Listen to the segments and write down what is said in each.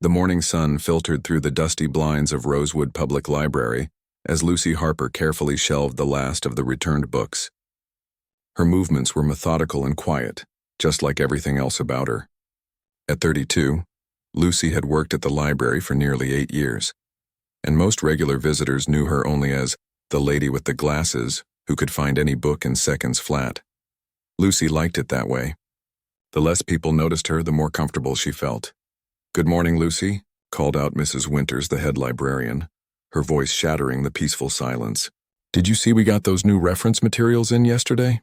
The morning sun filtered through the dusty blinds of Rosewood Public Library as Lucy Harper carefully shelved the last of the returned books. Her movements were methodical and quiet, just like everything else about her. At 32, Lucy had worked at the library for nearly 8 years, and most regular visitors knew her only as the lady with the glasses who could find any book in seconds flat. Lucy liked it that way. The less people noticed her, the more comfortable she felt. "Good morning, Lucy," called out Mrs. Winters, the head librarian, her voice shattering the peaceful silence. "Did you see we got those new reference materials in yesterday?"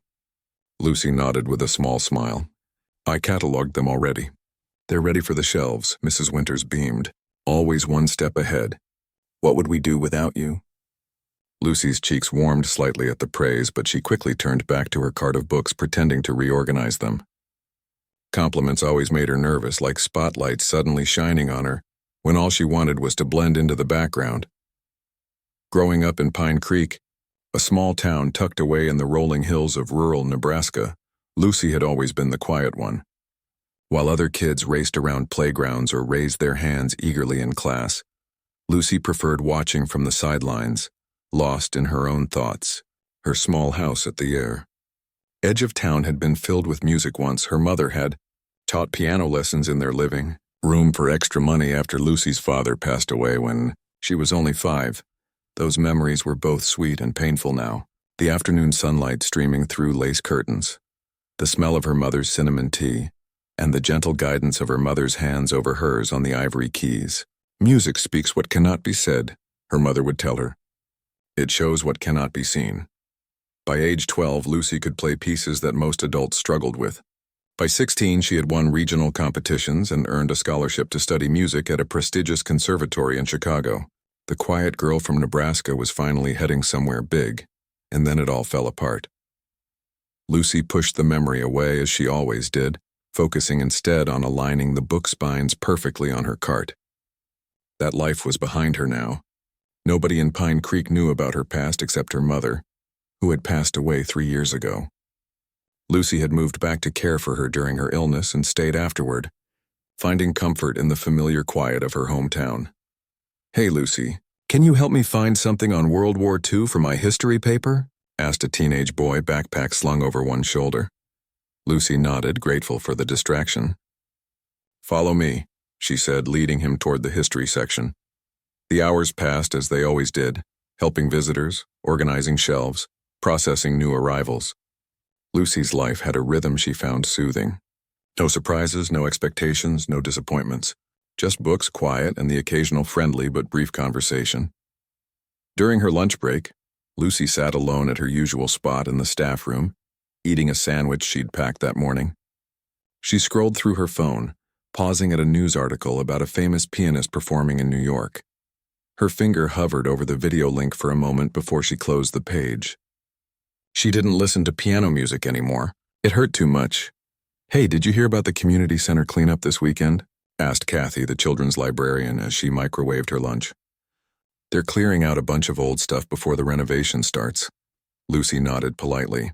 Lucy nodded with a small smile. "I cataloged them already. They're ready for the shelves," Mrs. Winters beamed. "Always one step ahead. What would we do without you?" Lucy's cheeks warmed slightly at the praise, but she quickly turned back to her cart of books, pretending to reorganize them. Compliments always made her nervous, like spotlights suddenly shining on her, when all she wanted was to blend into the background. Growing up in Pine Creek, a small town tucked away in the rolling hills of rural Nebraska, Lucy had always been the quiet one. While other kids raced around playgrounds or raised their hands eagerly in class, Lucy preferred watching from the sidelines, lost in her own thoughts, her small house at the edge of town had been filled with music once. Her mother had taught piano lessons in their living room for extra money after Lucy's father passed away when she was only 5. Those memories were both sweet and painful now, the afternoon sunlight streaming through lace curtains, the smell of her mother's cinnamon tea, and the gentle guidance of her mother's hands over hers on the ivory keys. "Music speaks what cannot be said," her mother would tell her. "It shows what cannot be seen." By age 12, Lucy could play pieces that most adults struggled with. By 16, she had won regional competitions and earned a scholarship to study music at a prestigious conservatory in Chicago. The quiet girl from Nebraska was finally heading somewhere big, and then it all fell apart. Lucy pushed the memory away as she always did, focusing instead on aligning the book spines perfectly on her cart. That life was behind her now. Nobody in Pine Creek knew about her past except her mother, who had passed away 3 years ago. Lucy had moved back to care for her during her illness and stayed afterward, finding comfort in the familiar quiet of her hometown. "Hey, Lucy, can you help me find something on World War II for my history paper?" asked a teenage boy, backpack slung over one shoulder. Lucy nodded, grateful for the distraction. "Follow me," she said, leading him toward the history section. The hours passed as they always did, helping visitors, organizing shelves, processing new arrivals. Lucy's life had a rhythm she found soothing. No surprises, no expectations, no disappointments. Just books, quiet, and the occasional friendly but brief conversation. During her lunch break, Lucy sat alone at her usual spot in the staff room, eating a sandwich she'd packed that morning. She scrolled through her phone, pausing at a news article about a famous pianist performing in New York. Her finger hovered over the video link for a moment before she closed the page. She didn't listen to piano music anymore. It hurt too much. "Hey, did you hear about the community center cleanup this weekend?" asked Kathy, the children's librarian, as she microwaved her lunch. "They're clearing out a bunch of old stuff before the renovation starts." Lucy nodded politely.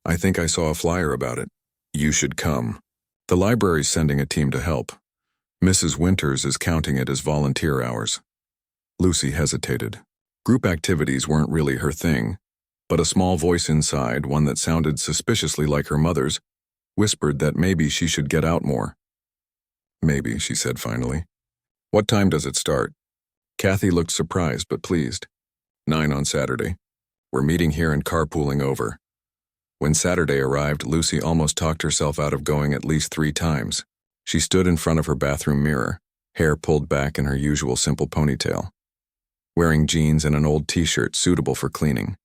"I think I saw a flyer about it. You should come. The library's sending a team to help. Mrs. Winters is counting it as volunteer hours." Lucy hesitated. Group activities weren't really her thing, but a small voice inside, one that sounded suspiciously like her mother's, whispered that maybe she should get out more. "Maybe," she said finally. "What time does it start?" Kathy looked surprised but pleased. 9 on Saturday. We're meeting here and carpooling over." When Saturday arrived, Lucy almost talked herself out of going at least 3 times. She stood in front of her bathroom mirror, hair pulled back in her usual simple ponytail, wearing jeans and an old t-shirt suitable for cleaning.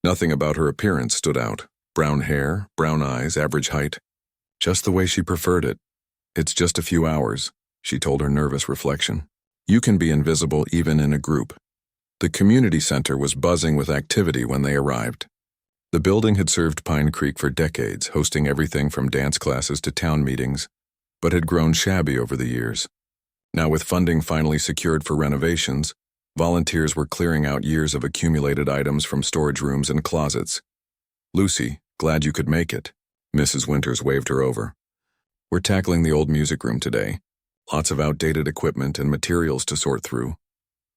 Nothing about her appearance stood out. Brown hair, brown eyes, average height. Just the way she preferred it. "It's just a few hours," she told her nervous reflection. "You can be invisible even in a group." The community center was buzzing with activity when they arrived. The building had served Pine Creek for decades, hosting everything from dance classes to town meetings, but had grown shabby over the years. Now, with funding finally secured for renovations, volunteers were clearing out years of accumulated items from storage rooms and closets. "Lucy, glad you could make it." Mrs. Winters waved her over. "We're tackling the old music room today. Lots of outdated equipment and materials to sort through.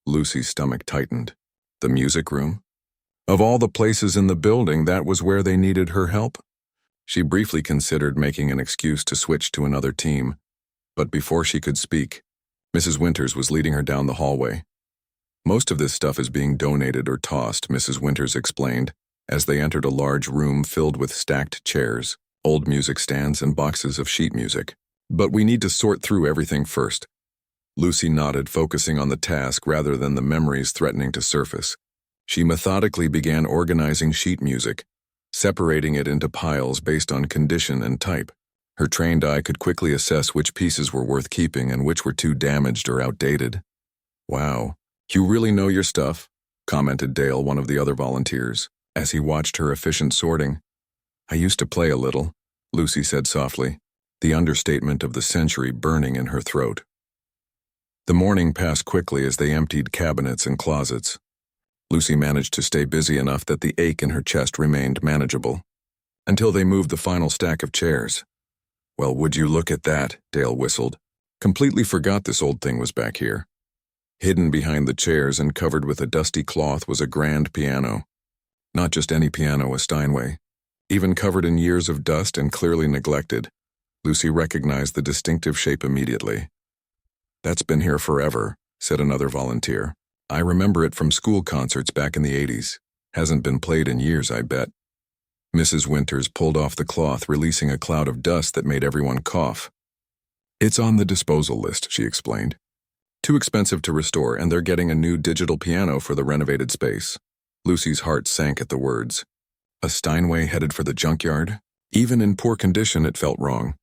Lucy's stomach tightened. The music room? Of all the places in the building, that was where they needed her help? She briefly considered making an excuse to switch to another team, but before she could speak, Mrs. Winters was leading her down the hallway. Most of this stuff is being donated or tossed, Mrs. Winters explained, as they entered a large room filled with stacked chairs, old music stands, and boxes of sheet music. But we need to sort through everything first. Lucy nodded, focusing on the task rather than the memories threatening to surface. She methodically began organizing sheet music, separating it into piles based on condition and type. Her trained eye could quickly assess which pieces were worth keeping and which were too damaged or outdated. "Wow, you really know your stuff," commented Dale, one of the other volunteers, as he watched her efficient sorting. "I used to play a little," Lucy said softly, the understatement of the century burning in her throat. The morning passed quickly as they emptied cabinets and closets. Lucy managed to stay busy enough that the ache in her chest remained manageable, until they moved the final stack of chairs. "Well, would you look at that," Dale whistled. "Completely forgot this old thing was back here." Hidden behind the chairs and covered with a dusty cloth was a grand piano. Not just any piano, a Steinway. Even covered in years of dust and clearly neglected, Lucy recognized the distinctive shape immediately. "That's been here forever," said another volunteer. "I remember it from school concerts back in the 80s. Hasn't been played in years, I bet." Mrs. Winters pulled off the cloth, releasing a cloud of dust that made everyone cough. "It's on the disposal list," she explained. "Too expensive to restore, and they're getting a new digital piano for the renovated space." Lucy's heart sank at the words. A Steinway headed for the junkyard? Even in poor condition, it felt wrong.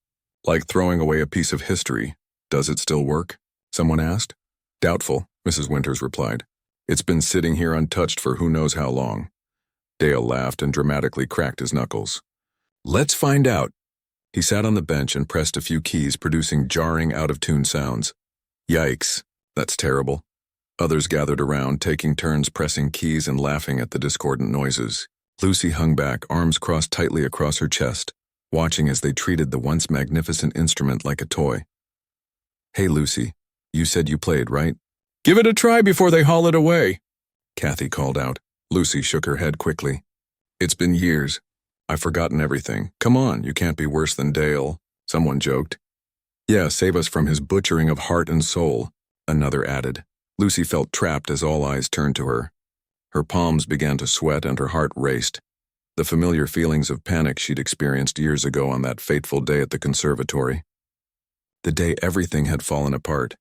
Like throwing away a piece of history. "Does it still work?" someone asked. "Doubtful," Mrs. Winters replied. "It's been sitting here untouched for who knows how long." Dale laughed and dramatically cracked his knuckles. "Let's find out." He sat on the bench and pressed a few keys, producing jarring, out-of-tune sounds. "Yikes, that's terrible." Others gathered around, taking turns pressing keys and laughing at the discordant noises. Lucy hung back, arms crossed tightly across her chest, watching as they treated the once magnificent instrument like a toy. "Hey, Lucy, you said you played, right?" "Give it a try before they haul it away," Kathy called out. Lucy shook her head quickly. "It's been years. I've forgotten everything. Come on, you can't be worse than Dale," someone joked. "Yeah, save us from his butchering of heart and soul," another added. Lucy felt trapped as all eyes turned to her. Her palms began to sweat and her heart raced. The familiar feelings of panic she'd experienced years ago on that fateful day at the conservatory. The day everything had fallen apart.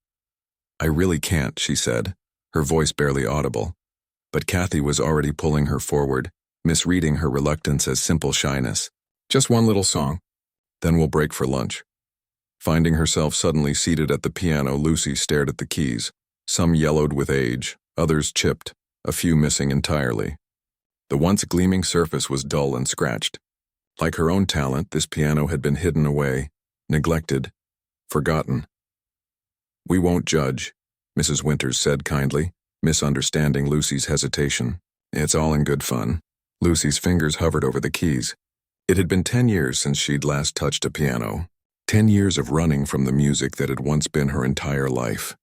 "I really can't," she said, her voice barely audible. But Kathy was already pulling her forward, misreading her reluctance as simple shyness. "Just one little song. Then we'll break for lunch." Finding herself suddenly seated at the piano, Lucy stared at the keys. Some yellowed with age, others chipped, a few missing entirely. The once gleaming surface was dull and scratched. Like her own talent, this piano had been hidden away, neglected, forgotten. "We won't judge," Mrs. Winters said kindly, misunderstanding Lucy's hesitation. "It's all in good fun." Lucy's fingers hovered over the keys. It had been 10 years since she'd last touched a piano. 10 years of running from the music that had once been her entire life.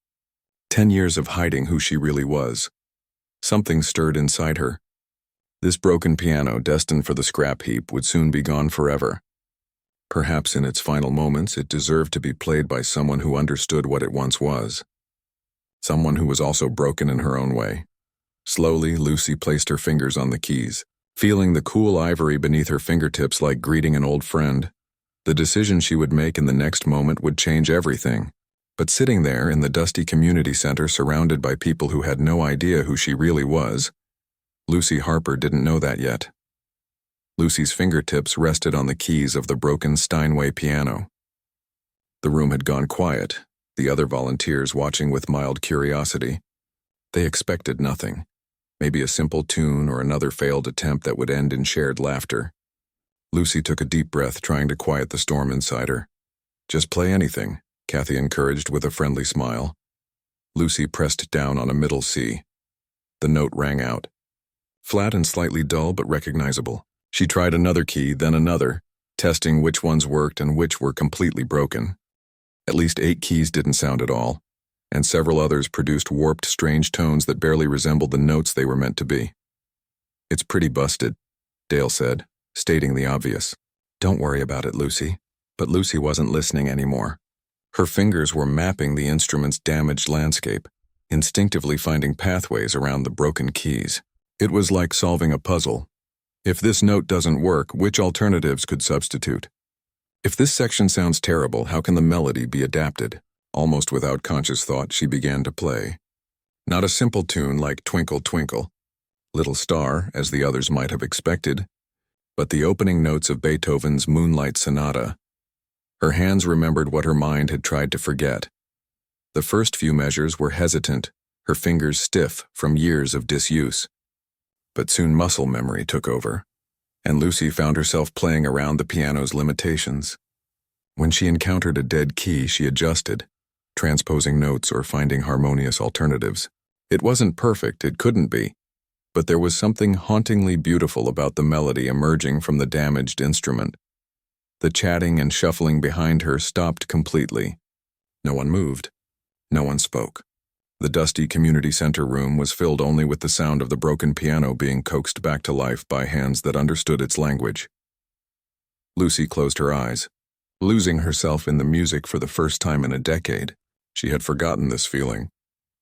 10 years of hiding who she really was. Something stirred inside her. This broken piano, destined for the scrap heap, would soon be gone forever. Perhaps in its final moments, it deserved to be played by someone who understood what it once was. Someone who was also broken in her own way. Slowly, Lucy placed her fingers on the keys, feeling the cool ivory beneath her fingertips like greeting an old friend. The decision she would make in the next moment would change everything. But sitting there in the dusty community center surrounded by people who had no idea who she really was, Lucy Harper didn't know that yet. Lucy's fingertips rested on the keys of the broken Steinway piano. The room had gone quiet, the other volunteers watching with mild curiosity. They expected nothing, maybe a simple tune or another failed attempt that would end in shared laughter. Lucy took a deep breath, trying to quiet the storm inside her. "Just play anything," Kathy encouraged with a friendly smile. Lucy pressed down on a middle C. The note rang out. Flat and slightly dull, but recognizable. She tried another key, then another, testing which ones worked and which were completely broken. At least 8 keys didn't sound at all, and several others produced warped, strange tones that barely resembled the notes they were meant to be. "It's pretty busted," Dale said, stating the obvious. "Don't worry about it, Lucy." But Lucy wasn't listening anymore. Her fingers were mapping the instrument's damaged landscape, instinctively finding pathways around the broken keys. It was like solving a puzzle. If this note doesn't work, which alternatives could substitute? If this section sounds terrible, how can the melody be adapted? Almost without conscious thought, she began to play. Not a simple tune like Twinkle, Twinkle, Little Star, as the others might have expected, but the opening notes of Beethoven's Moonlight Sonata. Her hands remembered what her mind had tried to forget. The first few measures were hesitant, her fingers stiff from years of disuse. But soon muscle memory took over, and Lucy found herself playing around the piano's limitations. When she encountered a dead key, she adjusted, transposing notes or finding harmonious alternatives. It wasn't perfect, it couldn't be, but there was something hauntingly beautiful about the melody emerging from the damaged instrument. The chatting and shuffling behind her stopped completely. No one moved. No one spoke. The dusty community center room was filled only with the sound of the broken piano being coaxed back to life by hands that understood its language. Lucy closed her eyes, losing herself in the music for the first time in a decade. She had forgotten this feeling,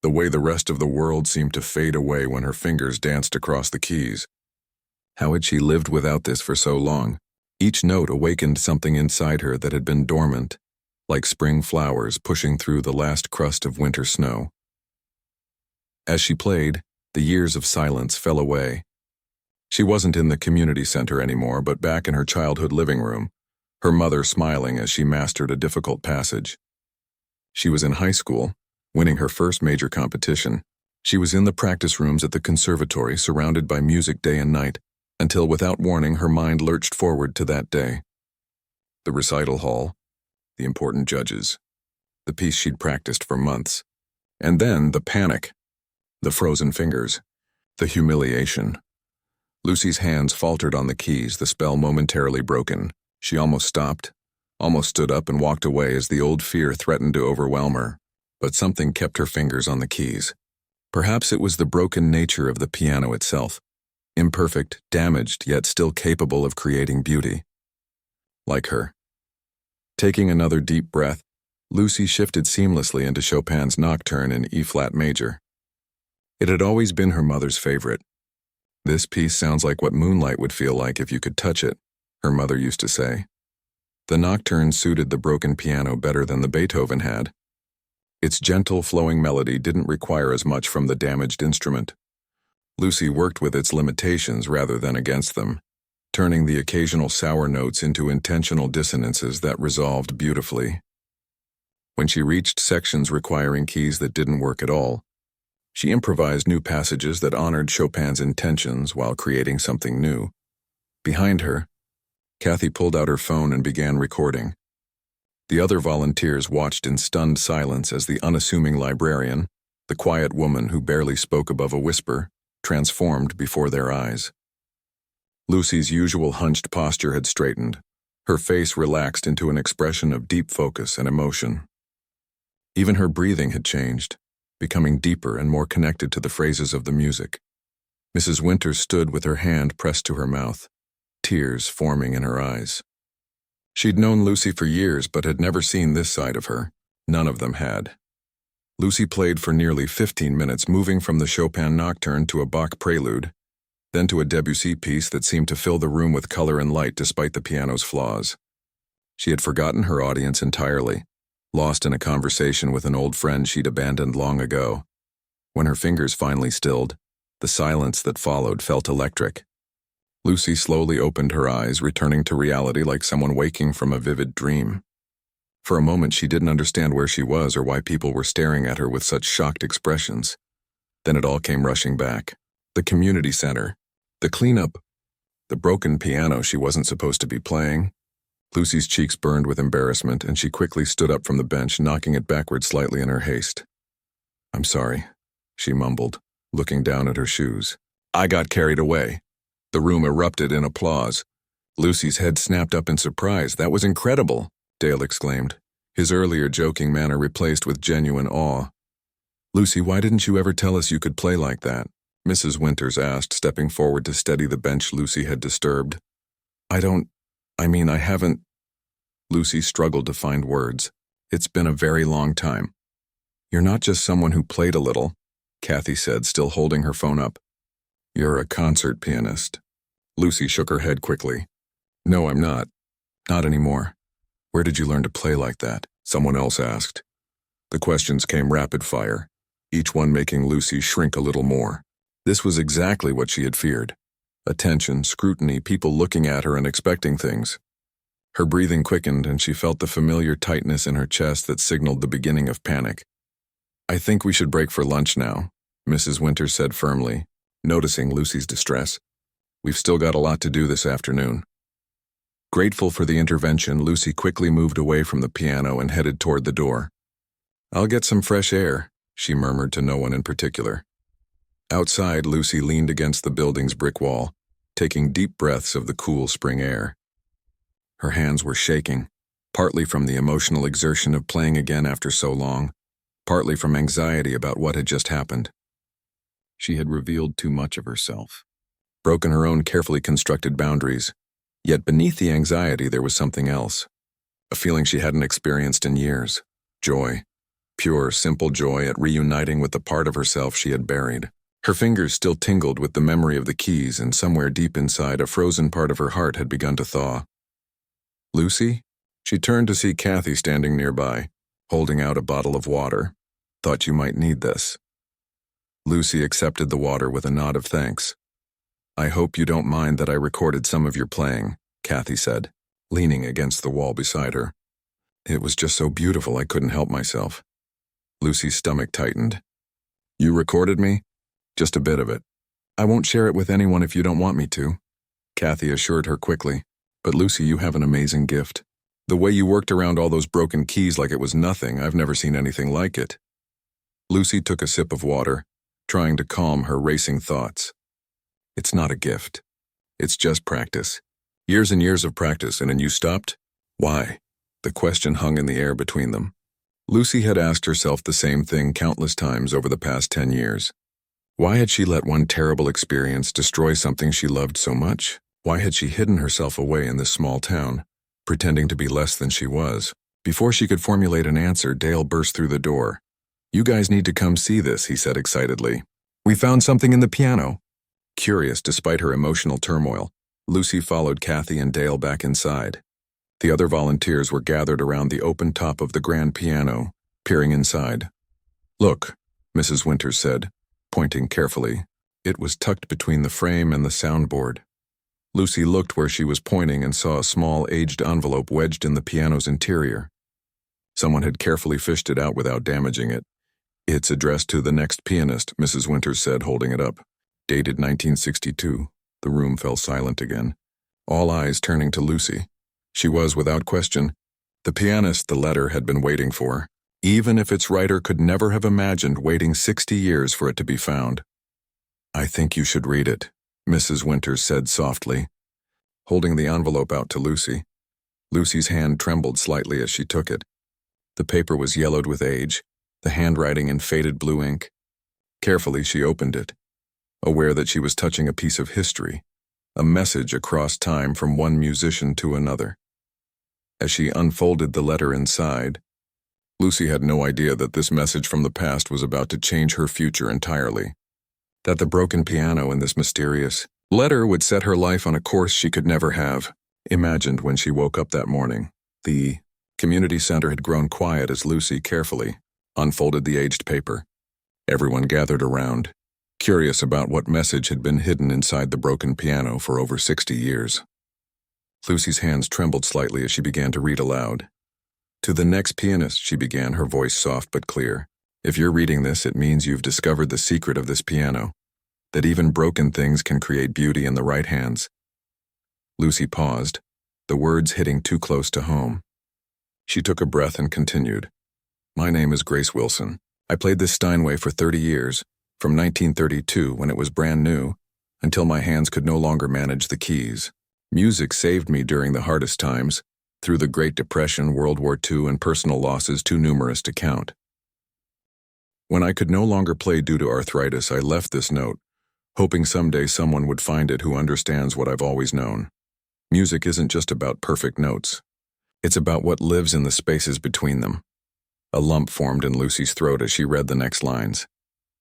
the way the rest of the world seemed to fade away when her fingers danced across the keys. How had she lived without this for so long? Each note awakened something inside her that had been dormant, like spring flowers pushing through the last crust of winter snow. As she played, the years of silence fell away. She wasn't in the community center anymore, but back in her childhood living room, her mother smiling as she mastered a difficult passage. She was in high school, winning her first major competition. She was in the practice rooms at the conservatory, surrounded by music day and night, until without warning her mind lurched forward to that day. The recital hall, the important judges, the piece she'd practiced for months, and then the panic. The frozen fingers, the humiliation. Lucy's hands faltered on the keys, the spell momentarily broken. She almost stopped, almost stood up and walked away as the old fear threatened to overwhelm her. But something kept her fingers on the keys. Perhaps it was the broken nature of the piano itself, imperfect, damaged, yet still capable of creating beauty. Like her. Taking another deep breath, Lucy shifted seamlessly into Chopin's Nocturne in E-flat major. It had always been her mother's favorite. "This piece sounds like what moonlight would feel like if you could touch it," her mother used to say. The Nocturne suited the broken piano better than the Beethoven had. Its gentle, flowing melody didn't require as much from the damaged instrument. Lucy worked with its limitations rather than against them, turning the occasional sour notes into intentional dissonances that resolved beautifully. When she reached sections requiring keys that didn't work at all, she improvised new passages that honored Chopin's intentions while creating something new. Behind her, Kathy pulled out her phone and began recording. The other volunteers watched in stunned silence as the unassuming librarian, the quiet woman who barely spoke above a whisper, transformed before their eyes. Lucy's usual hunched posture had straightened, her face relaxed into an expression of deep focus and emotion. Even her breathing had changed, becoming deeper and more connected to the phrases of the music. Mrs. Winters stood with her hand pressed to her mouth, tears forming in her eyes. She'd known Lucy for years but had never seen this side of her. None of them had. Lucy played for nearly 15 minutes, moving from the Chopin Nocturne to a Bach prelude, then to a Debussy piece that seemed to fill the room with color and light despite the piano's flaws. She had forgotten her audience entirely, lost in a conversation with an old friend she'd abandoned long ago. When her fingers finally stilled, the silence that followed felt electric. Lucy slowly opened her eyes, returning to reality like someone waking from a vivid dream. For a moment she didn't understand where she was or why people were staring at her with such shocked expressions. Then it all came rushing back. The community center, the cleanup, the broken piano she wasn't supposed to be playing. Lucy's cheeks burned with embarrassment, and she quickly stood up from the bench, knocking it backward slightly in her haste. "I'm sorry," she mumbled, looking down at her shoes. "I got carried away." The room erupted in applause. Lucy's head snapped up in surprise. "That was incredible," Dale exclaimed, his earlier joking manner replaced with genuine awe. "Lucy, why didn't you ever tell us you could play like that?" Mrs. Winters asked, stepping forward to steady the bench Lucy had disturbed. I haven't." Lucy struggled to find words. "It's been a very long time." "You're not just someone who played a little," Kathy said, still holding her phone up. "You're a concert pianist." Lucy shook her head quickly. "No, I'm not. Not anymore." "Where did you learn to play like that?" someone else asked. The questions came rapid fire, each one making Lucy shrink a little more. This was exactly what she had feared. Attention, scrutiny, people looking at her and expecting things. Her breathing quickened and she felt the familiar tightness in her chest that signaled the beginning of panic. "I think we should break for lunch now," Mrs. Winters said firmly, noticing Lucy's distress. "We've still got a lot to do this afternoon." Grateful for the intervention, Lucy quickly moved away from the piano and headed toward the door. "I'll get some fresh air," she murmured to no one in particular. Outside, Lucy leaned against the building's brick wall, taking deep breaths of the cool spring air. Her hands were shaking, partly from the emotional exertion of playing again after so long, partly from anxiety about what had just happened. She had revealed too much of herself, broken her own carefully constructed boundaries, yet beneath the anxiety there was something else, a feeling she hadn't experienced in years, joy, pure, simple joy at reuniting with the part of herself she had buried. Her fingers still tingled with the memory of the keys, and somewhere deep inside a frozen part of her heart had begun to thaw. "Lucy?" She turned to see Kathy standing nearby, holding out a bottle of water. "Thought you might need this." Lucy accepted the water with a nod of thanks. "I hope you don't mind that I recorded some of your playing," Kathy said, leaning against the wall beside her. "It was just so beautiful I couldn't help myself." Lucy's stomach tightened. "You recorded me?" "Just a bit of it. I won't share it with anyone if you don't want me to," Kathy assured her quickly. "But Lucy, you have an amazing gift. The way you worked around all those broken keys like it was nothing, I've never seen anything like it." Lucy took a sip of water, trying to calm her racing thoughts. "It's not a gift. It's just practice. Years and years of practice, and then you stopped? Why?" The question hung in the air between them. Lucy had asked herself the same thing countless times over the past 10 years. Why had she let one terrible experience destroy something she loved so much? Why had she hidden herself away in this small town, pretending to be less than she was? Before she could formulate an answer, Dale burst through the door. "You guys need to come see this," he said excitedly. "We found something in the piano." Curious despite her emotional turmoil, Lucy followed Kathy and Dale back inside. The other volunteers were gathered around the open top of the grand piano, peering inside. "Look," Mrs. Winters said, pointing carefully. It was tucked between the frame and the soundboard. Lucy looked where she was pointing and saw a small, aged envelope wedged in the piano's interior. Someone had carefully fished it out without damaging it. "It's addressed to the next pianist," Mrs. Winters said, holding it up. "Dated 1962. The room fell silent again, all eyes turning to Lucy. She was, without question, the pianist the letter had been waiting for, even if its writer could never have imagined waiting 60 years for it to be found. "I think you should read it," Mrs. Winters said softly, holding the envelope out to Lucy. Lucy's hand trembled slightly as she took it. The paper was yellowed with age, the handwriting in faded blue ink. Carefully she opened it, aware that she was touching a piece of history, a message across time from one musician to another. As she unfolded the letter inside, Lucy had no idea that this message from the past was about to change her future entirely. That the broken piano in this mysterious letter would set her life on a course she could never have imagined when she woke up that morning. The community center had grown quiet as Lucy carefully unfolded the aged paper. Everyone gathered around, curious about what message had been hidden inside the broken piano for over 60 years. Lucy's hands trembled slightly as she began to read aloud. "To the next pianist," she began, her voice soft but clear. "If you're reading this, it means you've discovered the secret of this piano, that even broken things can create beauty in the right hands." Lucy paused, the words hitting too close to home. She took a breath and continued. "My name is Grace Wilson. I played this Steinway for 30 years, from 1932, when it was brand new, until my hands could no longer manage the keys. Music saved me during the hardest times, through the Great Depression, World War II, and personal losses too numerous to count. When I could no longer play due to arthritis, I left this note, hoping someday someone would find it who understands what I've always known. Music isn't just about perfect notes. It's about what lives in the spaces between them. A lump formed in Lucy's throat as she read the next lines.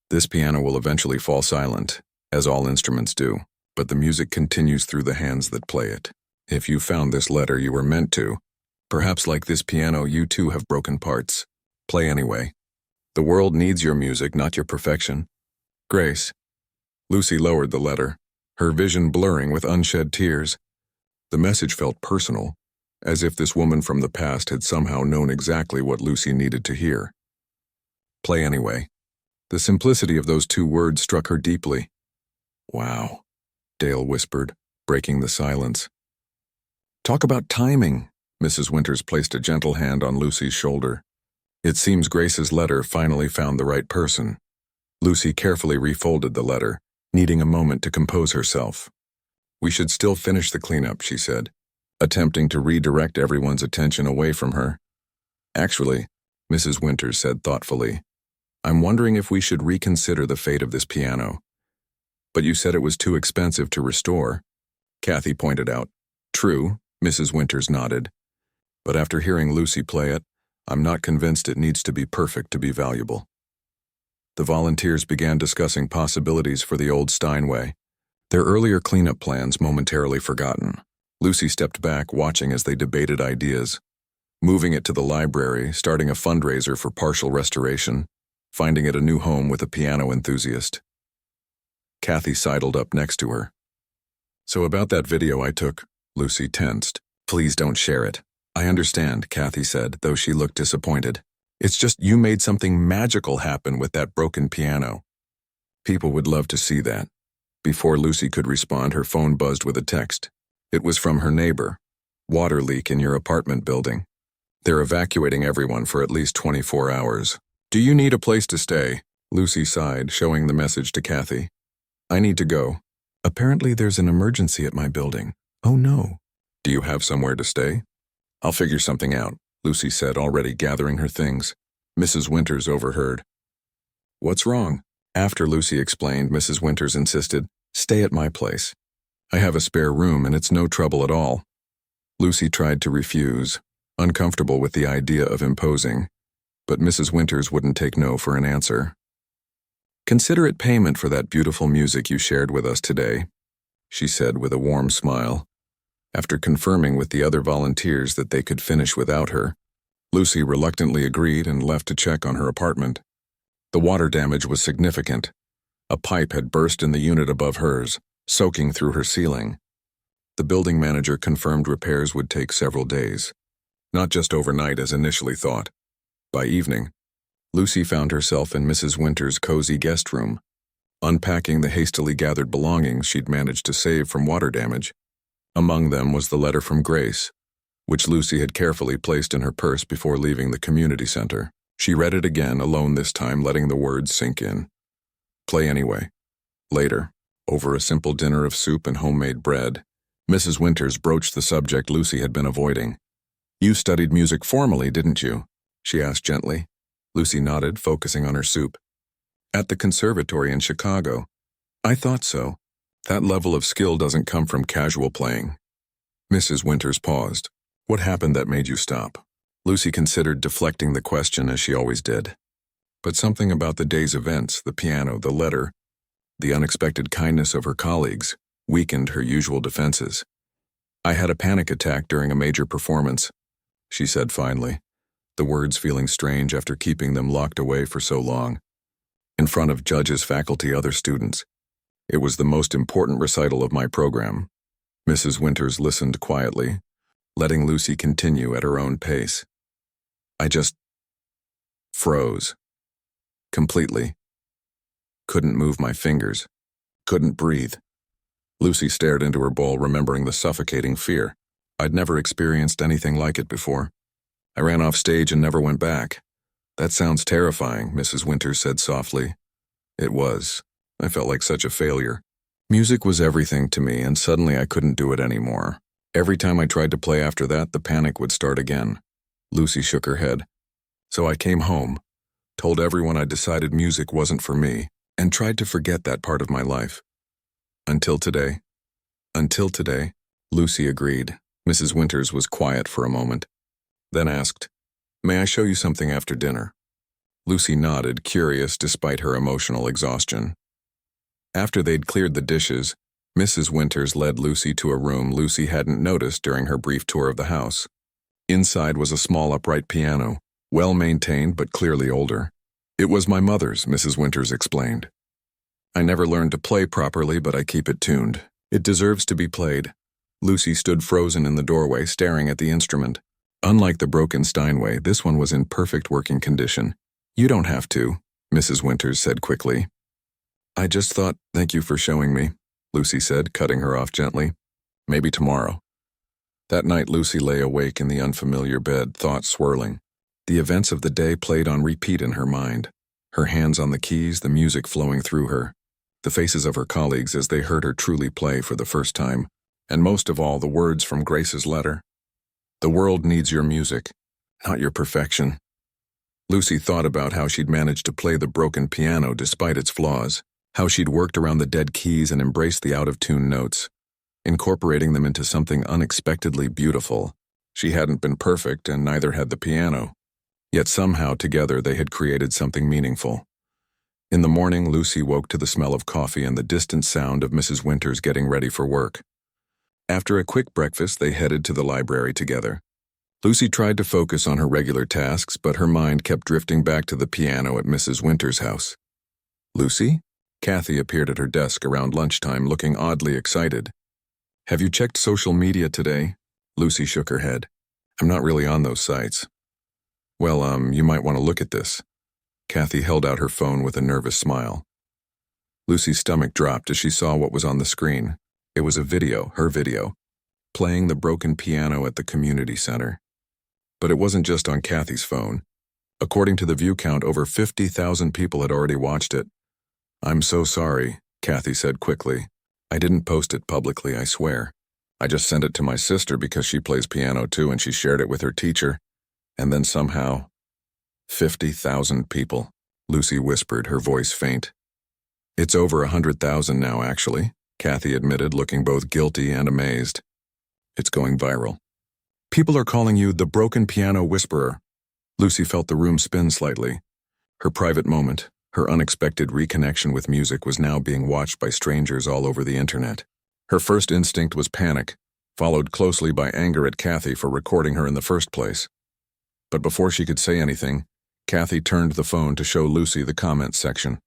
This piano will eventually fall silent, as all instruments do, but the music continues through the hands that play it. If you found this letter, you were meant to. Perhaps like this piano, you too have broken parts. Play anyway. The world needs your music, not your perfection. Grace. Lucy lowered the letter, her vision blurring with unshed tears. The message felt personal, as if this woman from the past had somehow known exactly what Lucy needed to hear. Play anyway. The simplicity of those two words struck her deeply. Wow, Dale whispered, breaking the silence. Talk about timing. Mrs. Winters placed a gentle hand on Lucy's shoulder. It seems Grace's letter finally found the right person. Lucy carefully refolded the letter, needing a moment to compose herself. We should still finish the cleanup, she said, attempting to redirect everyone's attention away from her. Actually, Mrs. Winters said thoughtfully, I'm wondering if we should reconsider the fate of this piano. But you said it was too expensive to restore, Kathy pointed out. True, Mrs. Winters nodded. But after hearing Lucy play it, I'm not convinced it needs to be perfect to be valuable. The volunteers began discussing possibilities for the old Steinway, their earlier cleanup plans momentarily forgotten. Lucy stepped back, watching as they debated ideas, moving it to the library, starting a fundraiser for partial restoration, finding it a new home with a piano enthusiast. Kathy sidled up next to her. So about that video I took, Lucy tensed. Please don't share it. I understand, Kathy said, though she looked disappointed. It's just you made something magical happen with that broken piano. People would love to see that. Before Lucy could respond, her phone buzzed with a text. It was from her neighbor. Water leak in your apartment building. They're evacuating everyone for at least 24 hours. Do you need a place to stay? Lucy sighed, showing the message to Kathy. I need to go. Apparently there's an emergency at my building. Oh no. Do you have somewhere to stay? I'll figure something out, Lucy said, already gathering her things. Mrs. Winters overheard. What's wrong? After Lucy explained, Mrs. Winters insisted, stay at my place. I have a spare room and it's no trouble at all. Lucy tried to refuse, uncomfortable with the idea of imposing, but Mrs. Winters wouldn't take no for an answer. Consider it payment for that beautiful music you shared with us today, she said with a warm smile. After confirming with the other volunteers that they could finish without her, Lucy reluctantly agreed and left to check on her apartment. The water damage was significant. A pipe had burst in the unit above hers, soaking through her ceiling. The building manager confirmed repairs would take several days, not just overnight as initially thought. By evening, Lucy found herself in Mrs. Winters' cozy guest room, unpacking the hastily gathered belongings she'd managed to save from water damage. Among them was the letter from Grace, which Lucy had carefully placed in her purse before leaving the community center. She read it again, alone this time, letting the words sink in. Play anyway. Later, over a simple dinner of soup and homemade bread, Mrs. Winters broached the subject Lucy had been avoiding. You studied music formally, didn't you? She asked gently. Lucy nodded, focusing on her soup. At the conservatory in Chicago. I thought so. That level of skill doesn't come from casual playing. Mrs. Winters paused. What happened that made you stop? Lucy considered deflecting the question as she always did. But something about the day's events, the piano, the letter, the unexpected kindness of her colleagues, weakened her usual defenses. I had a panic attack during a major performance, she said finally, the words feeling strange after keeping them locked away for so long. In front of judges, faculty, other students. It was the most important recital of my program. Mrs. Winters listened quietly, letting Lucy continue at her own pace. I just froze. Completely. Couldn't move my fingers. Couldn't breathe. Lucy stared into her bowl, remembering the suffocating fear. I'd never experienced anything like it before. I ran off stage and never went back. That sounds terrifying, Mrs. Winters said softly. It was. I felt like such a failure. Music was everything to me, and suddenly I couldn't do it anymore. Every time I tried to play after that, the panic would start again. Lucy shook her head. So I came home, told everyone I decided music wasn't for me, and tried to forget that part of my life. Until today. Until today, Lucy agreed. Mrs. Winters was quiet for a moment, then asked, "May I show you something after dinner?" Lucy nodded, curious despite her emotional exhaustion. After they'd cleared the dishes, Mrs. Winters led Lucy to a room Lucy hadn't noticed during her brief tour of the house. Inside was a small upright piano, well-maintained but clearly older. "It was my mother's," Mrs. Winters explained. "I never learned to play properly, but I keep it tuned. It deserves to be played." Lucy stood frozen in the doorway, staring at the instrument. Unlike the broken Steinway, this one was in perfect working condition. "You don't have to," Mrs. Winters said quickly. "I just thought, thank you for showing me," Lucy said, cutting her off gently. "Maybe tomorrow." That night, Lucy lay awake in the unfamiliar bed, thoughts swirling. The events of the day played on repeat in her mind. Her hands on the keys, the music flowing through her, the faces of her colleagues as they heard her truly play for the first time, and most of all, the words from Grace's letter. "The world needs your music, not your perfection." Lucy thought about how she'd managed to play the broken piano despite its flaws, how she'd worked around the dead keys and embraced the out-of-tune notes, incorporating them into something unexpectedly beautiful. She hadn't been perfect, and neither had the piano. Yet somehow together they had created something meaningful. In the morning, Lucy woke to the smell of coffee and the distant sound of Mrs. Winters getting ready for work. After a quick breakfast, they headed to the library together. Lucy tried to focus on her regular tasks, but her mind kept drifting back to the piano at Mrs. Winters' house. "Lucy?" Kathy appeared at her desk around lunchtime, looking oddly excited. "Have you checked social media today?" Lucy shook her head. "I'm not really on those sites." "Well, you might want to look at this." Kathy held out her phone with a nervous smile. Lucy's stomach dropped as she saw what was on the screen. It was a video, her video, playing the broken piano at the community center. But it wasn't just on Kathy's phone. According to the view count, over 50,000 people had already watched it. "I'm so sorry," Kathy said quickly. "I didn't post it publicly, I swear. I just sent it to my sister because she plays piano too and she shared it with her teacher. And then somehow..." 50,000 people, Lucy whispered, her voice faint. "It's over 100,000 now, actually," Kathy admitted, looking both guilty and amazed. "It's going viral. People are calling you the broken piano whisperer." Lucy felt the room spin slightly. Her private moment, her unexpected reconnection with music was now being watched by strangers all over the internet. Her first instinct was panic, followed closely by anger at Kathy for recording her in the first place. But before she could say anything, Kathy turned the phone to show Lucy the comments section.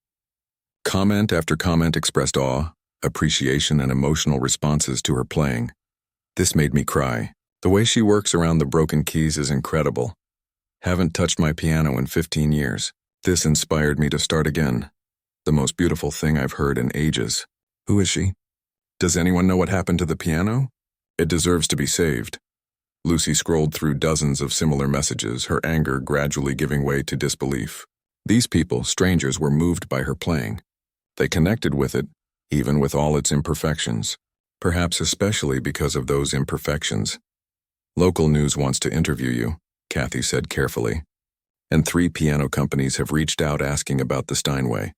Comment after comment expressed awe, appreciation, and emotional responses to her playing. "This made me cry. The way she works around the broken keys is incredible. Haven't touched my piano in 15 years. This inspired me to start again. The most beautiful thing I've heard in ages. Who is she? Does anyone know what happened to the piano? It deserves to be saved." Lucy scrolled through dozens of similar messages, her anger gradually giving way to disbelief. These people, strangers, were moved by her playing. They connected with it, even with all its imperfections, perhaps especially because of those imperfections. "Local news wants to interview you," Kathy said carefully. "And 3 piano companies have reached out asking about the Steinway.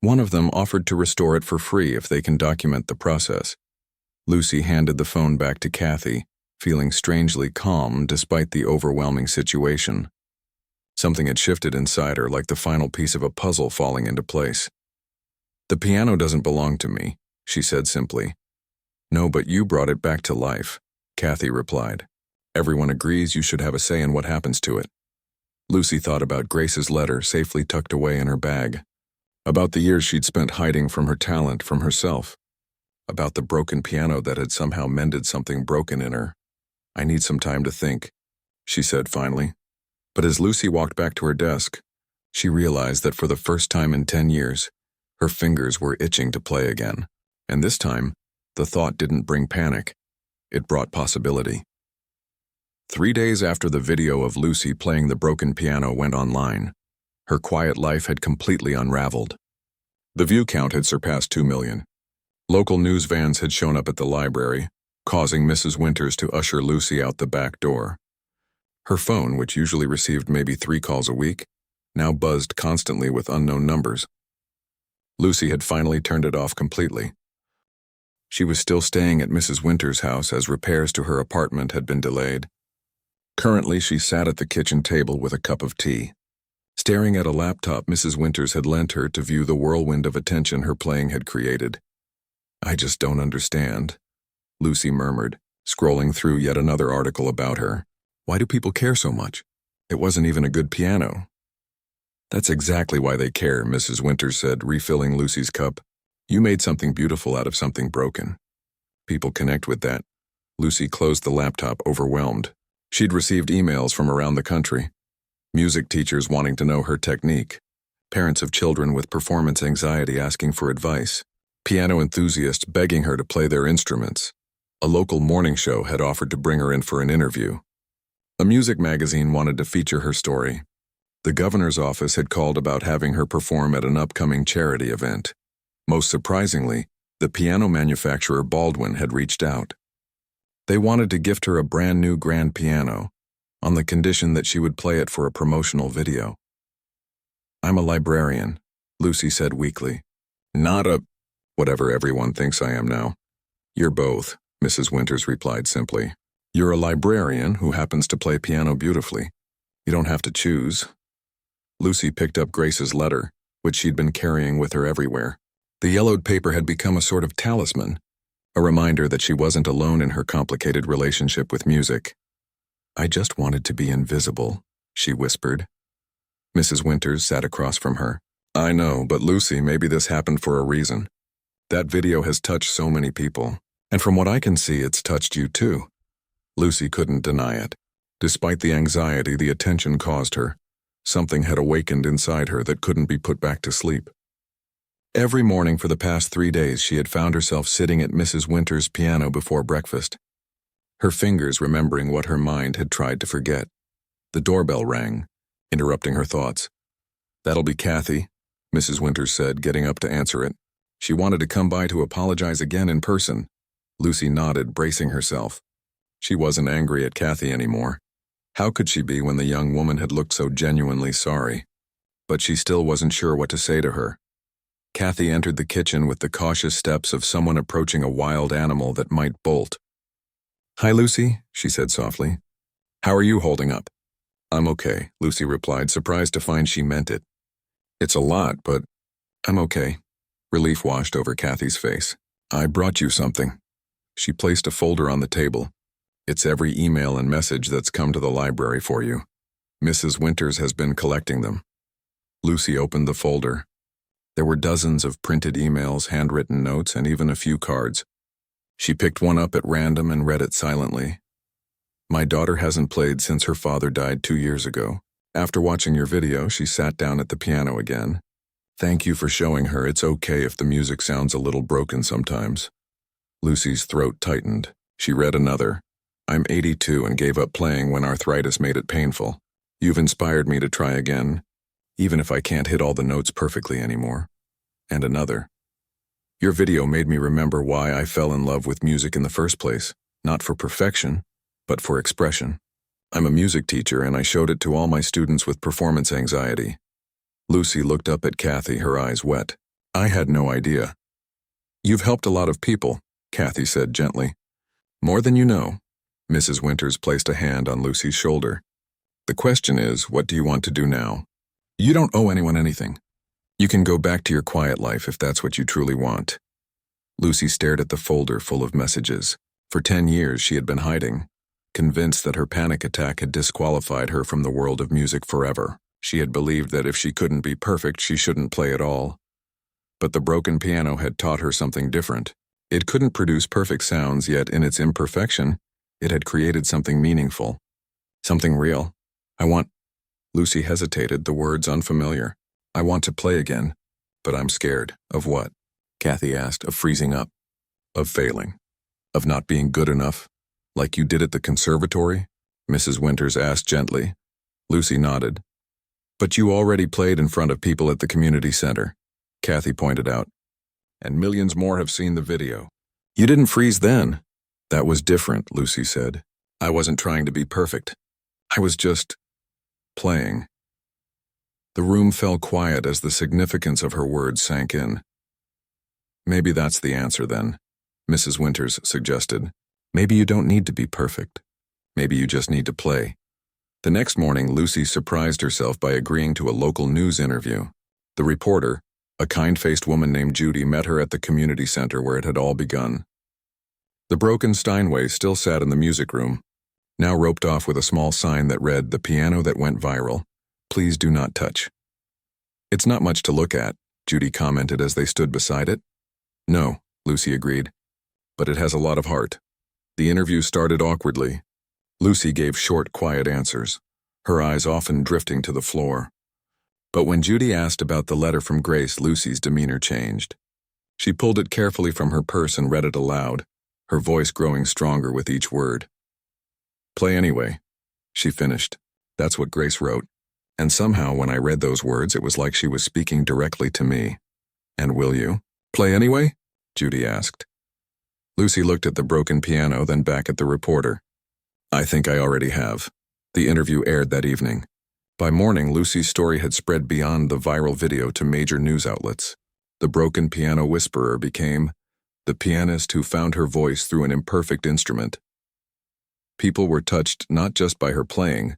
One of them offered to restore it for free if they can document the process." Lucy handed the phone back to Kathy, feeling strangely calm despite the overwhelming situation. Something had shifted inside her, like the final piece of a puzzle falling into place. "The piano doesn't belong to me," she said simply. "No, but you brought it back to life," Kathy replied. "Everyone agrees you should have a say in what happens to it." Lucy thought about Grace's letter safely tucked away in her bag, about the years she'd spent hiding from her talent, from herself, about the broken piano that had somehow mended something broken in her. "I need some time to think," she said finally. But as Lucy walked back to her desk, she realized that for the first time in 10 years, her fingers were itching to play again. And this time, the thought didn't bring panic. It brought possibility. 3 days after the video of Lucy playing the broken piano went online, her quiet life had completely unraveled. The view count had surpassed 2 million. Local news vans had shown up at the library, causing Mrs. Winters to usher Lucy out the back door. Her phone, which usually received maybe 3 calls a week, now buzzed constantly with unknown numbers. Lucy had finally turned it off completely. She was still staying at Mrs. Winters' house as repairs to her apartment had been delayed. Currently, she sat at the kitchen table with a cup of tea, staring at a laptop Mrs. Winters had lent her to view the whirlwind of attention her playing had created. "I just don't understand," Lucy murmured, scrolling through yet another article about her. "Why do people care so much? It wasn't even a good piano." "That's exactly why they care," Mrs. Winters said, refilling Lucy's cup. "You made something beautiful out of something broken. People connect with that." Lucy closed the laptop, overwhelmed. She'd received emails from around the country. Music teachers wanting to know her technique. Parents of children with performance anxiety asking for advice. Piano enthusiasts begging her to play their instruments. A local morning show had offered to bring her in for an interview. A music magazine wanted to feature her story. The governor's office had called about having her perform at an upcoming charity event. Most surprisingly, the piano manufacturer Baldwin had reached out. They wanted to gift her a brand new grand piano, on the condition that she would play it for a promotional video. "I'm a librarian," Lucy said weakly. "Not a whatever everyone thinks I am now." "You're both," Mrs. Winters replied simply. "You're a librarian who happens to play piano beautifully. You don't have to choose." Lucy picked up Grace's letter, which she'd been carrying with her everywhere. The yellowed paper had become a sort of talisman, a reminder that she wasn't alone in her complicated relationship with music. "I just wanted to be invisible," she whispered. Mrs. Winters sat across from her. "I know, but Lucy, maybe this happened for a reason. That video has touched so many people, and from what I can see, it's touched you too." Lucy couldn't deny it. Despite the anxiety the attention caused her, something had awakened inside her that couldn't be put back to sleep. Every morning for the past 3 days, she had found herself sitting at Mrs. Winters' piano before breakfast, her fingers remembering what her mind had tried to forget. The doorbell rang, interrupting her thoughts. "That'll be Kathy," Mrs. Winters said, getting up to answer it. "She wanted to come by to apologize again in person." Lucy nodded, bracing herself. She wasn't angry at Kathy anymore. How could she be when the young woman had looked so genuinely sorry? But she still wasn't sure what to say to her. Kathy entered the kitchen with the cautious steps of someone approaching a wild animal that might bolt. "Hi, Lucy," she said softly. "How are you holding up?" "I'm okay," Lucy replied, surprised to find she meant it. "It's a lot, but I'm okay." Relief washed over Kathy's face. "I brought you something." She placed a folder on the table. "It's every email and message that's come to the library for you. Mrs. Winters has been collecting them." Lucy opened the folder. There were dozens of printed emails, handwritten notes, and even a few cards. She picked one up at random and read it silently. "My daughter hasn't played since her father died 2 years ago. After watching your video, she sat down at the piano again. Thank you for showing her it's okay if the music sounds a little broken sometimes." Lucy's throat tightened. She read another. "I'm 82 and gave up playing when arthritis made it painful. You've inspired me to try again, even if I can't hit all the notes perfectly anymore." And another. "Your video made me remember why I fell in love with music in the first place, not for perfection, but for expression. I'm a music teacher and I showed it to all my students with performance anxiety." Lucy looked up at Kathy, her eyes wet. "I had no idea." "You've helped a lot of people," Kathy said gently. "More than you know." Mrs. Winters placed a hand on Lucy's shoulder. "The question is, what do you want to do now? You don't owe anyone anything. You can go back to your quiet life if that's what you truly want." Lucy stared at the folder full of messages. For 10 years she had been hiding, convinced that her panic attack had disqualified her from the world of music forever. She had believed that if she couldn't be perfect, she shouldn't play at all. But the broken piano had taught her something different. It couldn't produce perfect sounds, yet in its imperfection, it had created something meaningful, something real. "I want—" Lucy hesitated, the words unfamiliar. "I want to play again, but I'm scared." "Of what?" Kathy asked. "Of freezing up. Of failing. Of not being good enough. Like you did at the conservatory?" Mrs. Winters asked gently. Lucy nodded. "But you already played in front of people at the community center," Kathy pointed out. "And millions more have seen the video. You didn't freeze then. That was different, Lucy said. I wasn't trying to be perfect. I was just playing. The room fell quiet as the significance of her words sank in. Maybe that's the answer then, Mrs. Winters suggested. Maybe you don't need to be perfect. Maybe you just need to play. The next morning, Lucy surprised herself by agreeing to a local news interview. The reporter, a kind-faced woman named Judy, met her at the community center where it had all begun. The broken Steinway still sat in the music room, now roped off with a small sign that read, "The piano that went viral. Please do not touch." "It's not much to look at," Judy commented as they stood beside it. "No," Lucy agreed, "but it has a lot of heart." The interview started awkwardly. Lucy gave short, quiet answers, her eyes often drifting to the floor. But when Judy asked about the letter from Grace, Lucy's demeanor changed. She pulled it carefully from her purse and read it aloud, her voice growing stronger with each word. "Play anyway," she finished. "That's what Grace wrote. And somehow when I read those words, it was like she was speaking directly to me." "And will you play anyway?" Judy asked. Lucy looked at the broken piano, then back at the reporter. "I think I already have." The interview aired that evening. By morning, Lucy's story had spread beyond the viral video to major news outlets. The broken piano whisperer became the pianist who found her voice through an imperfect instrument. People were touched not just by her playing,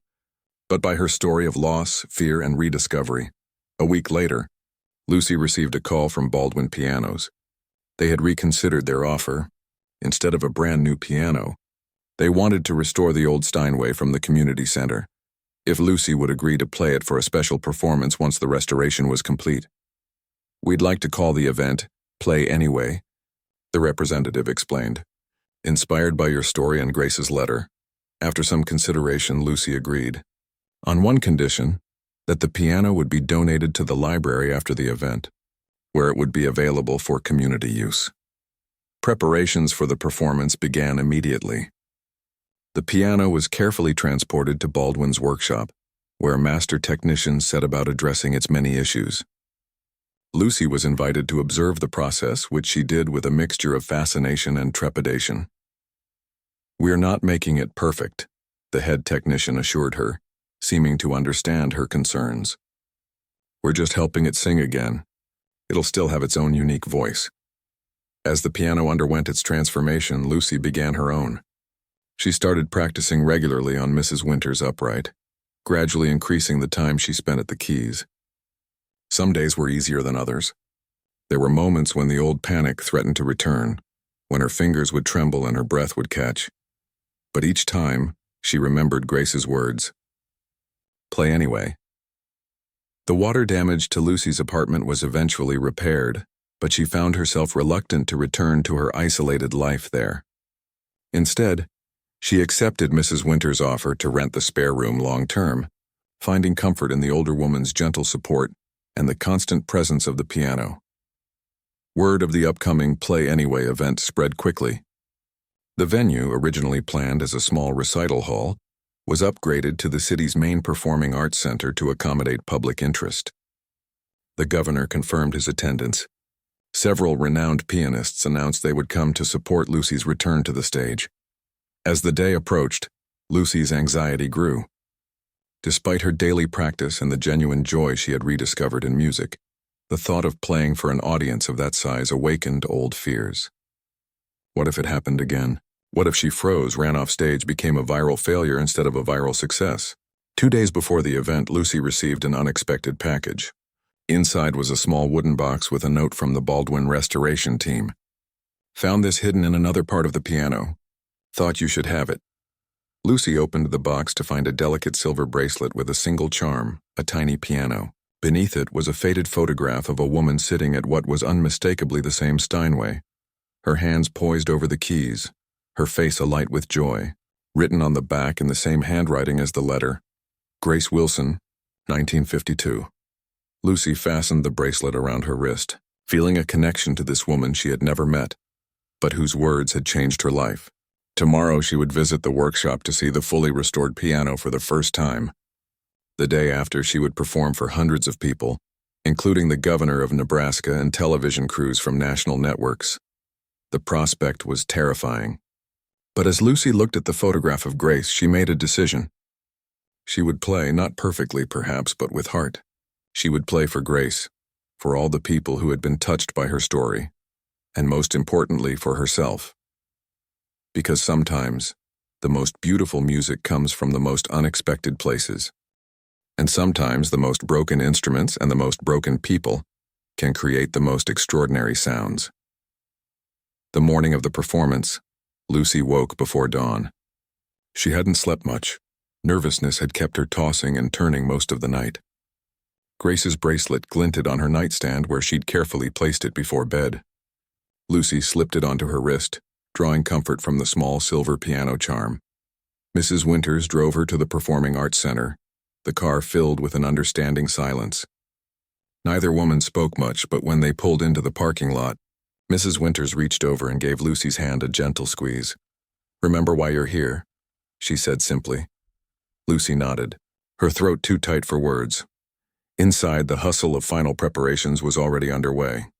but by her story of loss, fear, and rediscovery. A week later, Lucy received a call from Baldwin Pianos. They had reconsidered their offer. Instead of a brand new piano, they wanted to restore the old Steinway from the community center, if Lucy would agree to play it for a special performance once the restoration was complete. "We'd like to call the event Play Anyway," the representative explained. "Inspired by your story and Grace's letter." After some consideration, Lucy agreed. On one condition, that the piano would be donated to the library after the event, where it would be available for community use. Preparations for the performance began immediately. The piano was carefully transported to Baldwin's workshop, where master technicians set about addressing its many issues. Lucy was invited to observe the process, which she did with a mixture of fascination and trepidation. "We're not making it perfect," the head technician assured her, seeming to understand her concerns. "We're just helping it sing again. It'll still have its own unique voice." As the piano underwent its transformation, Lucy began her own. She started practicing regularly on Mrs. Winters' upright, gradually increasing the time she spent at the keys. Some days were easier than others. There were moments when the old panic threatened to return, when her fingers would tremble and her breath would catch. But each time, she remembered Grace's words. "Play anyway." The water damage to Lucy's apartment was eventually repaired, but she found herself reluctant to return to her isolated life there. Instead, she accepted Mrs. Winters' offer to rent the spare room long-term, finding comfort in the older woman's gentle support and the constant presence of the piano. Word of the upcoming Play Anyway event spread quickly. The venue, originally planned as a small recital hall, was upgraded to the city's main performing arts center to accommodate public interest. The governor confirmed his attendance. Several renowned pianists announced they would come to support Lucy's return to the stage. As the day approached, Lucy's anxiety grew. Despite her daily practice and the genuine joy she had rediscovered in music, the thought of playing for an audience of that size awakened old fears. What if it happened again? What if she froze, ran off stage, became a viral failure instead of a viral success? 2 days before the event, Lucy received an unexpected package. Inside was a small wooden box with a note from the Baldwin restoration team. "Found this hidden in another part of the piano. Thought you should have it." Lucy opened the box to find a delicate silver bracelet with a single charm, a tiny piano. Beneath it was a faded photograph of a woman sitting at what was unmistakably the same Steinway, her hands poised over the keys, her face alight with joy. Written on the back in the same handwriting as the letter, "Grace Wilson, 1952. Lucy fastened the bracelet around her wrist, feeling a connection to this woman she had never met, but whose words had changed her life. Tomorrow she would visit the workshop to see the fully restored piano for the first time. The day after, she would perform for hundreds of people, including the governor of Nebraska and television crews from national networks. The prospect was terrifying. But as Lucy looked at the photograph of Grace, she made a decision. She would play, not perfectly perhaps, but with heart. She would play for Grace, for all the people who had been touched by her story, and most importantly for herself. Because sometimes, the most beautiful music comes from the most unexpected places. And sometimes the most broken instruments and the most broken people can create the most extraordinary sounds. The morning of the performance, Lucy woke before dawn. She hadn't slept much. Nervousness had kept her tossing and turning most of the night. Grace's bracelet glinted on her nightstand where she'd carefully placed it before bed. Lucy slipped it onto her wrist, drawing comfort from the small silver piano charm. Mrs. Winters drove her to the Performing Arts Center, the car filled with an understanding silence. Neither woman spoke much, but when they pulled into the parking lot, Mrs. Winters reached over and gave Lucy's hand a gentle squeeze. "Remember why you're here," she said simply. Lucy nodded, her throat too tight for words. Inside, the hustle of final preparations was already underway.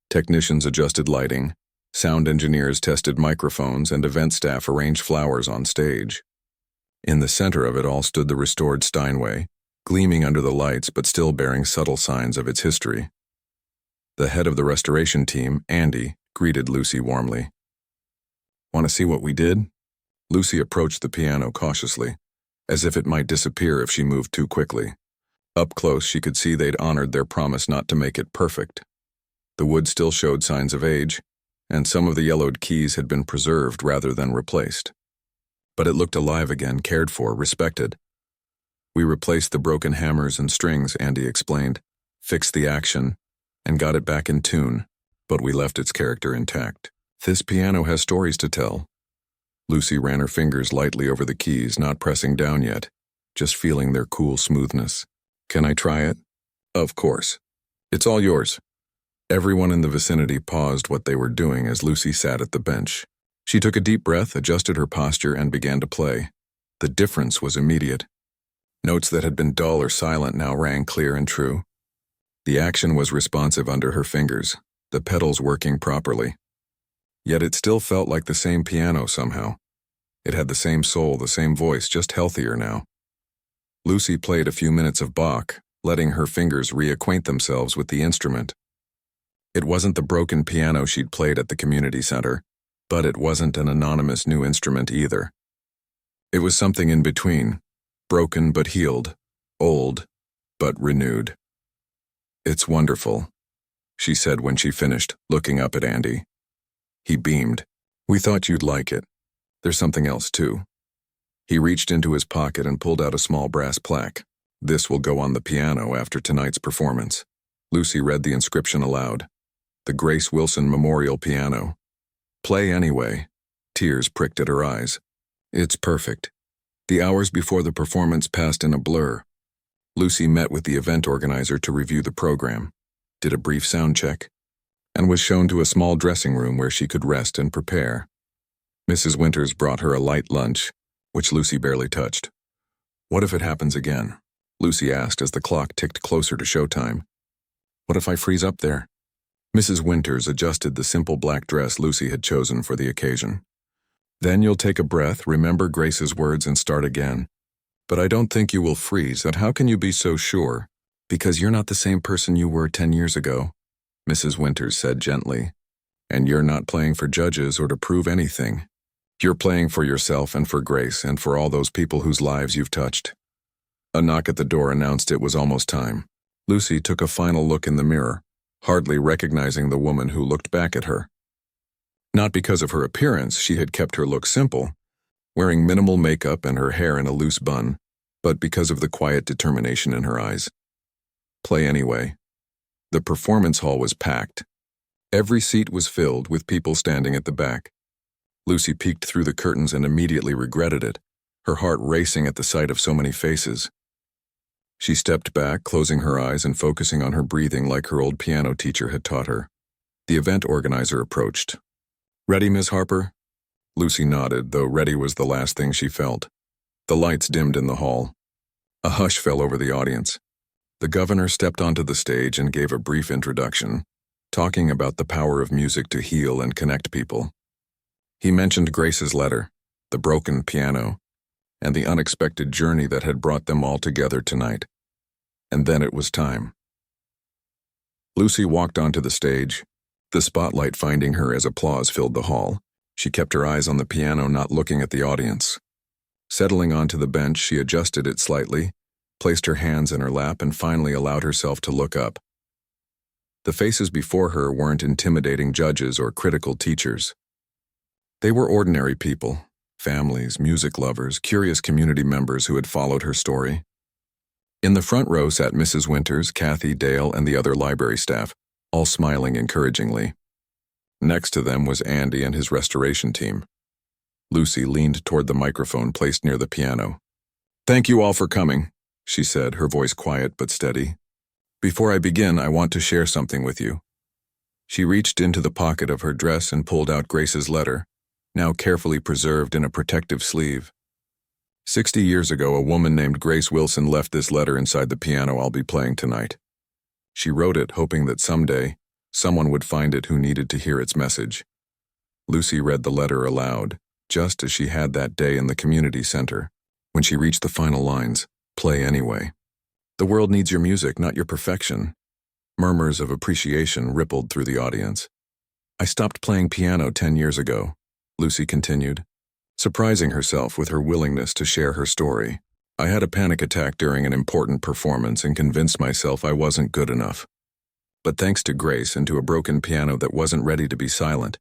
Technicians adjusted lighting, sound engineers tested microphones, and event staff arranged flowers on stage. In the center of it all stood the restored Steinway, gleaming under the lights but still bearing subtle signs of its history. The head of the restoration team, Andy, greeted Lucy warmly. "Want to see what we did?" Lucy approached the piano cautiously, as if it might disappear if she moved too quickly. Up close, she could see they'd honored their promise not to make it perfect. The wood still showed signs of age, and some of the yellowed keys had been preserved rather than replaced. But it looked alive again, cared for, respected. "We replaced the broken hammers and strings," Andy explained, "fixed the action, and got it back in tune, but we left its character intact. This piano has stories to tell." Lucy ran her fingers lightly over the keys, not pressing down yet, just feeling their cool smoothness. "Can I try it?" "Of course. It's all yours." Everyone in the vicinity paused what they were doing as Lucy sat at the bench. She took a deep breath, adjusted her posture, and began to play. The difference was immediate. Notes that had been dull or silent now rang clear and true. The action was responsive under her fingers, the pedals working properly. Yet it still felt like the same piano somehow. It had the same soul, the same voice, just healthier now. Lucy played a few minutes of Bach, letting her fingers reacquaint themselves with the instrument. It wasn't the broken piano she'd played at the community center, but it wasn't an anonymous new instrument either. It was something in between, broken but healed, old but renewed. "It's wonderful," she said when she finished, looking up at Andy. He beamed. "We thought you'd like it. There's something else too." He reached into his pocket and pulled out a small brass plaque. "This will go on the piano after tonight's performance." Lucy read the inscription aloud. "The Grace Wilson Memorial Piano. Play anyway." Tears pricked at her eyes. "It's perfect." The hours before the performance passed in a blur. Lucy met with the event organizer to review the program, did a brief sound check, and was shown to a small dressing room where she could rest and prepare. Mrs. Winters brought her a light lunch, which Lucy barely touched. "What if it happens again?" Lucy asked as the clock ticked closer to showtime. "What if I freeze up there?" Mrs. Winters adjusted the simple black dress Lucy had chosen for the occasion. "Then you'll take a breath, remember Grace's words, and start again. But I don't think you will freeze. And how can you be so sure? Because you're not the same person you were 10 years ago," Mrs. Winters said gently. "And you're not playing for judges or to prove anything. You're playing for yourself and for Grace and for all those people whose lives you've touched." A knock at the door announced it was almost time. Lucy took a final look in the mirror, hardly recognizing the woman who looked back at her. Not because of her appearance, she had kept her look simple, wearing minimal makeup and her hair in a loose bun, but because of the quiet determination in her eyes. Play anyway. The performance hall was packed. Every seat was filled with people standing at the back. Lucy peeked through the curtains and immediately regretted it, her heart racing at the sight of so many faces. She stepped back, closing her eyes and focusing on her breathing like her old piano teacher had taught her. The event organizer approached. "Ready, Miss Harper?" Lucy nodded, though ready was the last thing she felt. The lights dimmed in the hall. A hush fell over the audience. The governor stepped onto the stage and gave a brief introduction, talking about the power of music to heal and connect people. He mentioned Grace's letter, the broken piano, and the unexpected journey that had brought them all together tonight. And then it was time. Lucy walked onto the stage, the spotlight finding her as applause filled the hall. She kept her eyes on the piano, not looking at the audience. Settling onto the bench, she adjusted it slightly, placed her hands in her lap, and finally allowed herself to look up. The faces before her weren't intimidating judges or critical teachers. They were ordinary people, families, music lovers, curious community members who had followed her story. In the front row sat Mrs. Winters, Kathy, Dale, and the other library staff, all smiling encouragingly. Next to them was Andy and his restoration team. Lucy leaned toward the microphone placed near the piano. "Thank you all for coming," she said, her voice quiet but steady. "Before I begin, I want to share something with you." She reached into the pocket of her dress and pulled out Grace's letter, now carefully preserved in a protective sleeve. 60 years ago, a woman named Grace Wilson left this letter inside the piano I'll be playing tonight. She wrote it, hoping that someday, someone would find it who needed to hear its message. Lucy read the letter aloud, just as she had that day in the community center, when she reached the final lines, "Play anyway. The world needs your music, not your perfection." Murmurs of appreciation rippled through the audience. "I stopped playing piano 10 years ago," Lucy continued, surprising herself with her willingness to share her story. "I had a panic attack during an important performance and convinced myself I wasn't good enough. But thanks to Grace and to a broken piano that wasn't ready to be silent,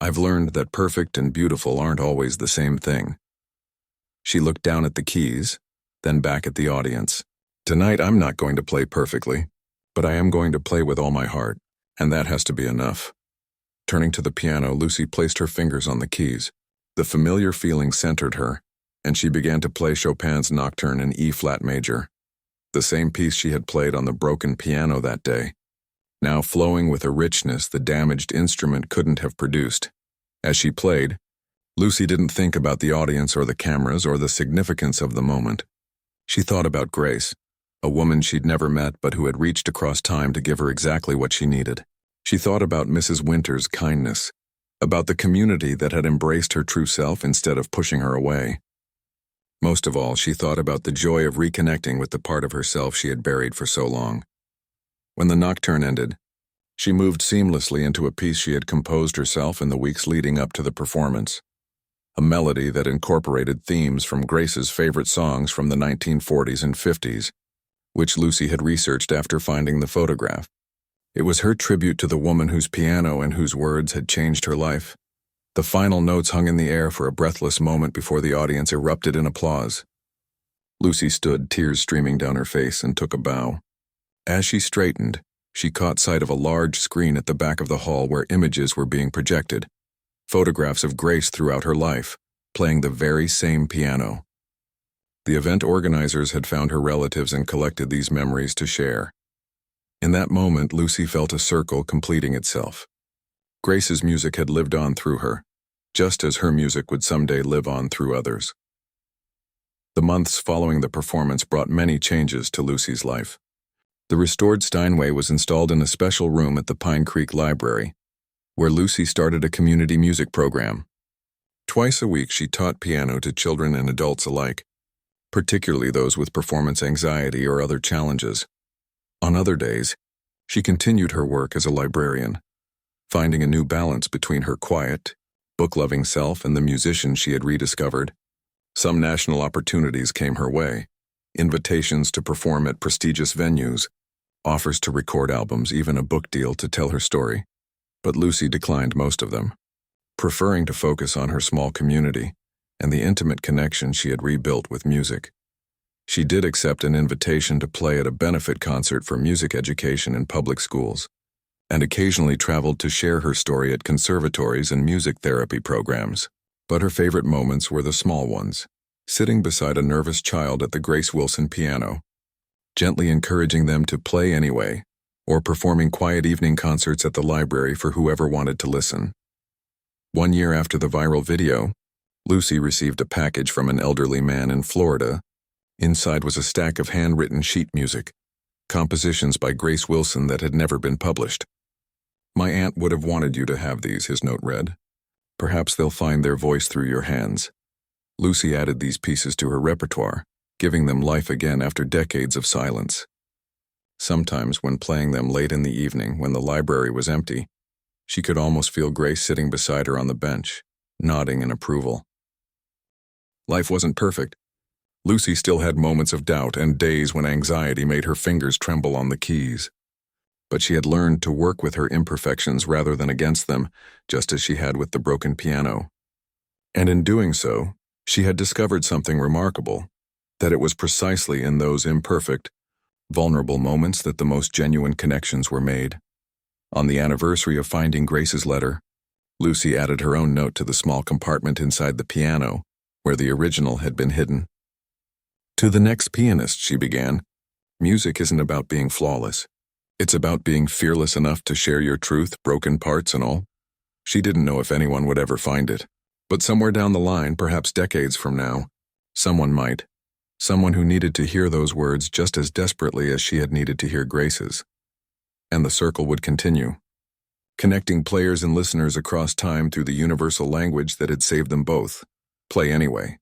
I've learned that perfect and beautiful aren't always the same thing." She looked down at the keys, then back at the audience. "Tonight I'm not going to play perfectly, but I am going to play with all my heart, and that has to be enough." Turning to the piano, Lucy placed her fingers on the keys. The familiar feeling centered her, and she began to play Chopin's Nocturne in E-flat major, the same piece she had played on the broken piano that day, now flowing with a richness the damaged instrument couldn't have produced. As she played, Lucy didn't think about the audience or the cameras or the significance of the moment. She thought about Grace, a woman she'd never met but who had reached across time to give her exactly what she needed. She thought about Mrs. Winters' kindness, about the community that had embraced her true self instead of pushing her away. Most of all, she thought about the joy of reconnecting with the part of herself she had buried for so long. When the nocturne ended, she moved seamlessly into a piece she had composed herself in the weeks leading up to the performance, a melody that incorporated themes from Grace's favorite songs from the 1940s and 50s, which Lucy had researched after finding the photograph. It was her tribute to the woman whose piano and whose words had changed her life. The final notes hung in the air for a breathless moment before the audience erupted in applause. Lucy stood, tears streaming down her face, and took a bow. As she straightened, she caught sight of a large screen at the back of the hall where images were being projected, photographs of Grace throughout her life, playing the very same piano. The event organizers had found her relatives and collected these memories to share. In that moment, Lucy felt a circle completing itself. Grace's music had lived on through her, just as her music would someday live on through others. The months following the performance brought many changes to Lucy's life. The restored Steinway was installed in a special room at the Pine Creek Library, where Lucy started a community music program. Twice a week, she taught piano to children and adults alike, particularly those with performance anxiety or other challenges. On other days, she continued her work as a librarian, finding a new balance between her quiet, book-loving self and the musician she had rediscovered. Some national opportunities came her way, invitations to perform at prestigious venues, offers to record albums, even a book deal to tell her story. But Lucy declined most of them, preferring to focus on her small community and the intimate connection she had rebuilt with music. She did accept an invitation to play at a benefit concert for music education in public schools, and occasionally traveled to share her story at conservatories and music therapy programs. But her favorite moments were the small ones, sitting beside a nervous child at the Grace Wilson piano, gently encouraging them to play anyway, or performing quiet evening concerts at the library for whoever wanted to listen. 1 year after the viral video, Lucy received a package from an elderly man in Florida. Inside was a stack of handwritten sheet music, compositions by Grace Wilson that had never been published. "My aunt would have wanted you to have these," his note read, Perhaps they'll find their voice through your hands. Lucy added these pieces to her repertoire, giving them life again after decades of silence. Sometimes, when playing them late in the evening when the library was empty, she could almost feel Grace sitting beside her on the bench, nodding in approval. Life wasn't perfect. Lucy still had moments of doubt and days when anxiety made her fingers tremble on the keys. But she had learned to work with her imperfections rather than against them, just as she had with the broken piano. And in doing so, she had discovered something remarkable, that it was precisely in those imperfect, vulnerable moments that the most genuine connections were made. On the anniversary of finding Grace's letter, Lucy added her own note to the small compartment inside the piano, where the original had been hidden. To the next pianist, she began, music isn't about being flawless. It's about being fearless enough to share your truth, broken parts and all. She didn't know if anyone would ever find it. But somewhere down the line, perhaps decades from now, someone might. Someone who needed to hear those words just as desperately as she had needed to hear Grace's. And the circle would continue, connecting players and listeners across time through the universal language that had saved them both. Play anyway.